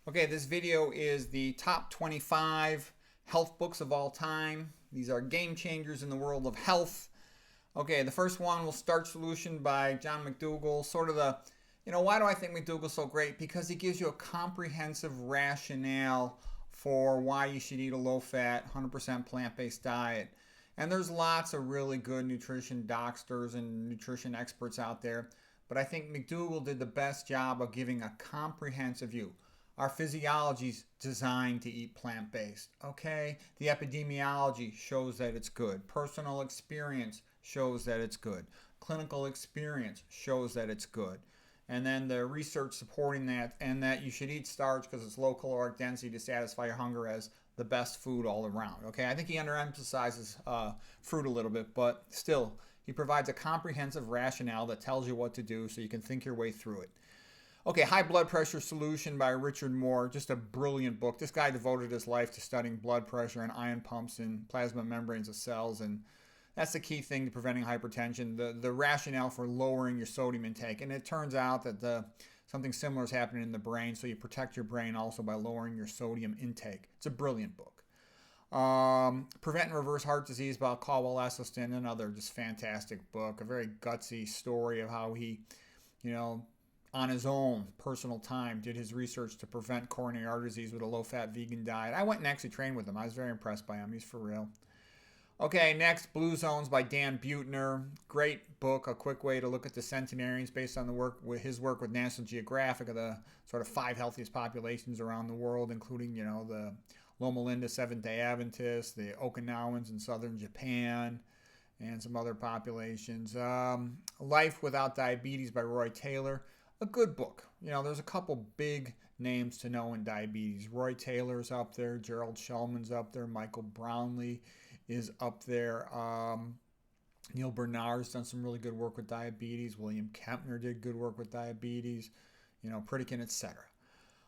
Okay, this video is the top 25 health books of all time. These are game changers in the world of health. Okay, the first one was Starch Solution by John McDougall. Sort of why do I think McDougall's so great? Because he gives you a comprehensive rationale for why you should eat a low-fat, 100% plant-based diet. And there's lots of really good nutrition doctors and nutrition experts out there. But I think McDougall did the best job of giving a comprehensive view. Our physiology is designed to eat plant-based, okay? The epidemiology shows that it's good. Personal experience shows that it's good. Clinical experience shows that it's good. And then the research supporting that, and that you should eat starch because it's low caloric density to satisfy your hunger as the best food all around, okay? I think he underemphasizes fruit a little bit, but still, he provides a comprehensive rationale that tells you what to do so you can think your way through it. Okay, High Blood Pressure Solution by Richard Moore. Just a brilliant book. This guy devoted his life to studying blood pressure and ion pumps in plasma membranes of cells, and that's the key thing to preventing hypertension, the rationale for lowering your sodium intake. And it turns out that something similar is happening in the brain, so you protect your brain also by lowering your sodium intake. It's a brilliant book. Prevent and Reverse Heart Disease by Caldwell Esselstyn, another just fantastic book. A very gutsy story of how he, on his own personal time, did his research to prevent coronary artery disease with a low-fat vegan diet. I went and actually trained with him. I was very impressed by him. He's for real. Okay, next, Blue Zones by Dan Buettner. Great book, a quick way to look at the centenarians based on his work with National Geographic of the sort of 5 healthiest populations around the world, including, the Loma Linda Seventh-day Adventists, the Okinawans in southern Japan, and some other populations. Life Without Diabetes by Roy Taylor. A good book. There's a couple big names to know in diabetes. Roy Taylor's up there. Gerald Shulman's up there. Michael Brownlee is up there. Neil Bernard's done some really good work with diabetes. William Kempner did good work with diabetes. Pritikin, etc.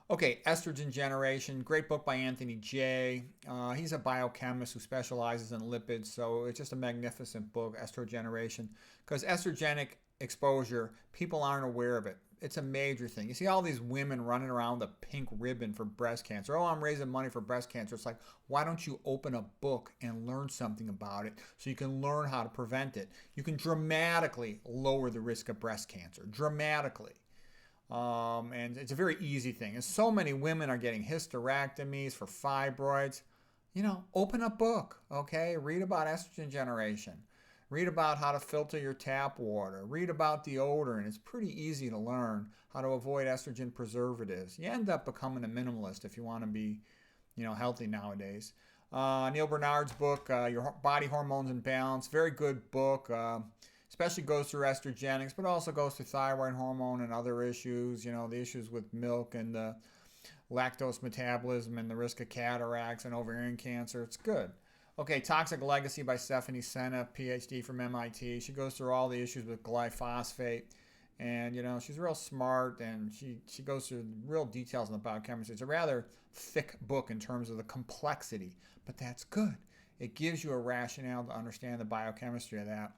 Okay, Estrogen Generation. Great book by Anthony J. He's a biochemist who specializes in lipids, so it's just a magnificent book, Estrogeneration. Because estrogenic exposure, people aren't aware of it. It's a major thing. You see all these women running around with a pink ribbon for breast cancer. Oh, I'm raising money for breast cancer. It's like, why don't you open a book and learn something about it so you can learn how to prevent it? You can dramatically lower the risk of breast cancer. Dramatically. And it's a very easy thing. And so many women are getting hysterectomies for fibroids. Open a book, okay? Read about estrogen generation. Read about how to filter your tap water. Read about deodorant. It's pretty easy to learn how to avoid estrogen preservatives. You end up becoming a minimalist if you want to be, healthy nowadays. Neil Bernard's book, Your Body Hormones in Balance. Very good book. Especially goes through estrogenics, but also goes through thyroid hormone and other issues. The issues with milk and the lactose metabolism and the risk of cataracts and ovarian cancer. It's good. Okay, Toxic Legacy by Stephanie Senna, PhD from MIT. She goes through all the issues with glyphosate. And, she's real smart, and she goes through real details in the biochemistry. It's a rather thick book in terms of the complexity, but that's good. It gives you a rationale to understand the biochemistry of that.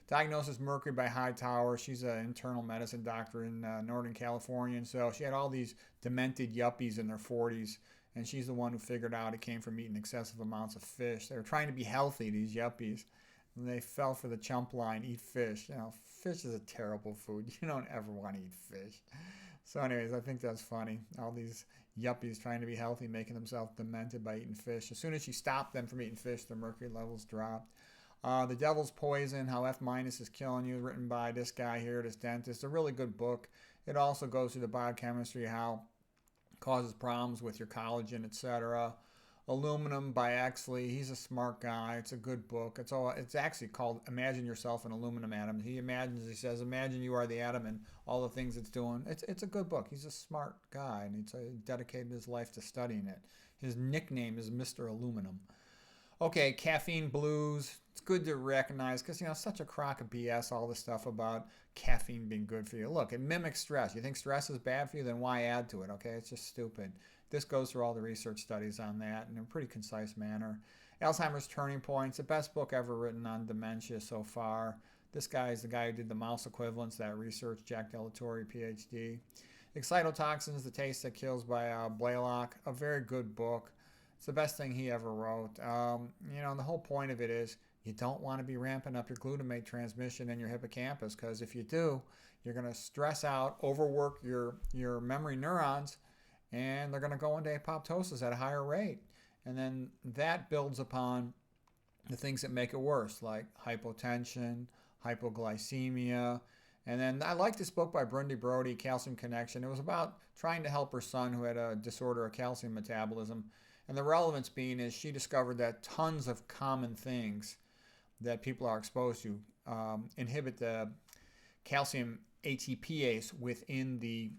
Diagnosis Mercury by Hightower. She's an internal medicine doctor in Northern California, and so she had all these demented yuppies in their 40s. And she's the one who figured out it came from eating excessive amounts of fish. They were trying to be healthy, these yuppies. And they fell for the chump line, eat fish. Fish is a terrible food. You don't ever want to eat fish. So anyways, I think that's funny. All these yuppies trying to be healthy, making themselves demented by eating fish. As soon as she stopped them from eating fish, their mercury levels dropped. The Devil's Poison, How F- is Killing You, written by this guy here, this dentist. A really good book. It also goes through the biochemistry, how causes problems with your collagen, etc. Aluminum by Exley. He's a smart guy. It's a good book. It's actually called Imagine Yourself an Aluminum Atom. He says, imagine you are the atom and all the things it's doing. It's a good book. He's a smart guy, and he's dedicated his life to studying it. His nickname is Mr. Aluminum. Okay, Caffeine Blues. It's good to recognize because, such a crock of BS, all this stuff about caffeine being good for you. Look, it mimics stress. You think stress is bad for you, then why add to it, okay? It's just stupid. This goes through all the research studies on that in a pretty concise manner. Alzheimer's Turning Points, the best book ever written on dementia so far. This guy is the guy who did the mouse equivalents, that research, Jack Delatorre, PhD. Excitotoxins, The Taste That Kills by Blaylock, a very good book. It's the best thing he ever wrote. The whole point of it is you don't want to be ramping up your glutamate transmission in your hippocampus, because if you do, you're going to stress out, overwork your memory neurons, and they're going to go into apoptosis at a higher rate. And then that builds upon the things that make it worse, like hypotension, hypoglycemia. And then I like this book by Brindy Brody, Calcium Connection. It was about trying to help her son who had a disorder of calcium metabolism. And the relevance being is she discovered that tons of common things that people are exposed to inhibit the calcium ATPase within the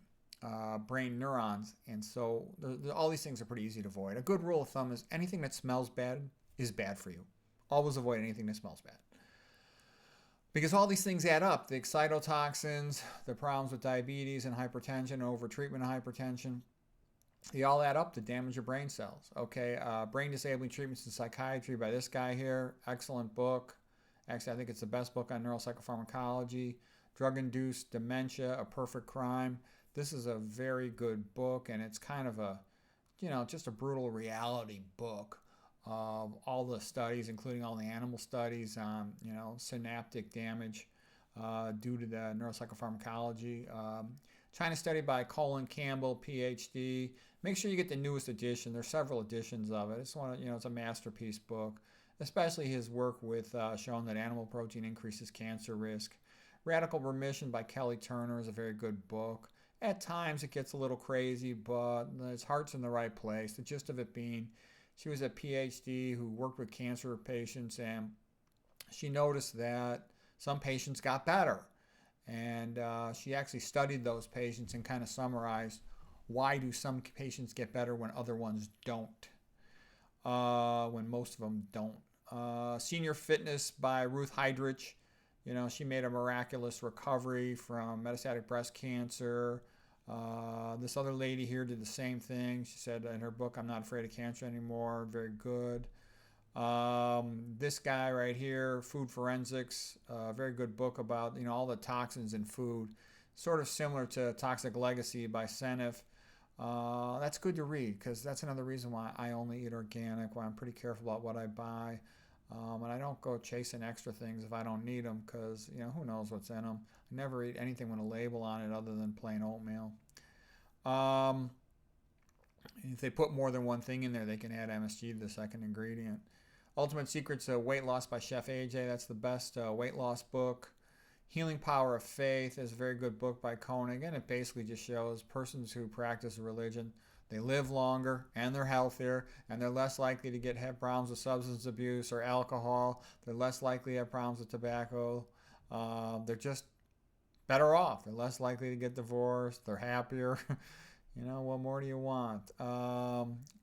brain neurons. And so all these things are pretty easy to avoid. A good rule of thumb is anything that smells bad is bad for you. Always avoid anything that smells bad. Because all these things add up. The excitotoxins, the problems with diabetes and hypertension, over-treatment of hypertension, they all add up to damage your brain cells. Okay, Brain Disabling Treatments in Psychiatry by this guy here. Excellent book. Actually, I think it's the best book on neuropsychopharmacology. Drug-Induced Dementia, A Perfect Crime. This is a very good book, and it's kind of a, just a brutal reality book of all the studies, including all the animal studies on, synaptic damage due to the neuropsychopharmacology. China study by Colin Campbell, PhD. Make sure you get the newest edition. There's several editions of it. It's it's a masterpiece book, especially his work with showing that animal protein increases cancer risk. Radical Remission by Kelly Turner is a very good book. At times it gets a little crazy, but his heart's in the right place. The gist of it being, she was a PhD who worked with cancer patients, and she noticed that some patients got better. And she actually studied those patients and kind of summarized why do some patients get better when other ones don't, when most of them don't. Senior Fitness by Ruth Heidrich. She made a miraculous recovery from metastatic breast cancer. This other lady here did the same thing. She said in her book, I'm Not Afraid of Cancer Anymore. Very good. This guy right here, Food Forensics, very good book about all the toxins in food, sort of similar to Toxic Legacy by Senef. That's good to read, because that's another reason why I only eat organic, why I'm pretty careful about what I buy, and I don't go chasing extra things if I don't need them, because who knows what's in them. I never eat anything with a label on it other than plain oatmeal. If they put more than one thing in there, they can add MSG to the second ingredient. Ultimate Secrets of Weight Loss by Chef AJ. That's the best weight loss book. Healing Power of Faith is a very good book by Koenig. And it basically just shows persons who practice a religion, they live longer and they're healthier, and they're less likely to have problems with substance abuse or alcohol. They're less likely to have problems with tobacco. They're just better off. They're less likely to get divorced. They're happier. What more do you want?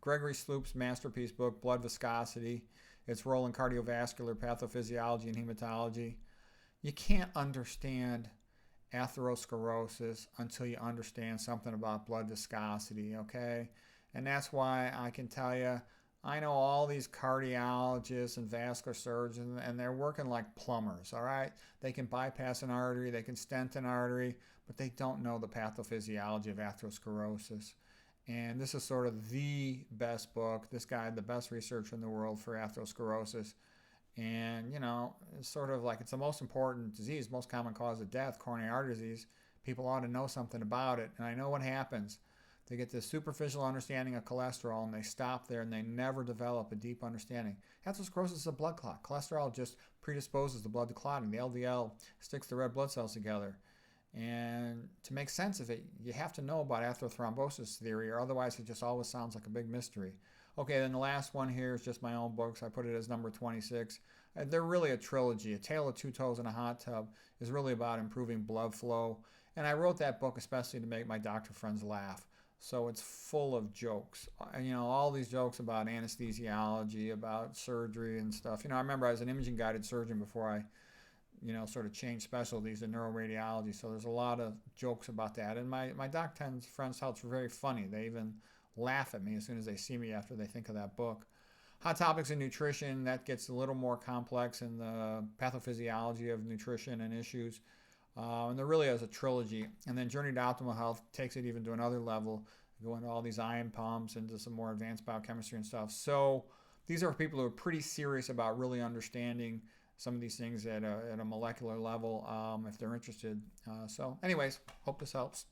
Gregory Sloop's masterpiece book, Blood Viscosity. Its role in cardiovascular pathophysiology and hematology. You can't understand atherosclerosis until you understand something about blood viscosity, okay? And that's why I can tell you, I know all these cardiologists and vascular surgeons, and they're working like plumbers, all right? They can bypass an artery, they can stent an artery, but they don't know the pathophysiology of atherosclerosis. And this is sort of the best book. This guy had the best research in the world for atherosclerosis. And, it's sort of like it's the most important disease, most common cause of death, coronary artery disease. People ought to know something about it. And I know what happens. They get this superficial understanding of cholesterol, and they stop there, and they never develop a deep understanding. Atherosclerosis is a blood clot. Cholesterol just predisposes the blood to clotting. The LDL sticks the red blood cells together. And to make sense of it, you have to know about atherothrombosis theory, or otherwise it just always sounds like a big mystery. Okay, then the last one here is just my own books. I put it as number 26. They're really a trilogy. A Tale of Two Toes in a Hot Tub is really about improving blood flow. And I wrote that book especially to make my doctor friends laugh. So it's full of jokes. All these jokes about anesthesiology, about surgery and stuff. I remember I was an imaging guided surgeon before I sort of changed specialties in neuroradiology. So there's a lot of jokes about that. And my doc friends thought it's very funny. They even laugh at me as soon as they see me after they think of that book. Hot Topics in Nutrition, that gets a little more complex in the pathophysiology of nutrition and issues. And there really is a trilogy. And then Journey to Optimal Health takes it even to another level, go into all these ion pumps, into some more advanced biochemistry and stuff. So these are people who are pretty serious about really understanding some of these things at a molecular level, if they're interested. So anyways, hope this helps.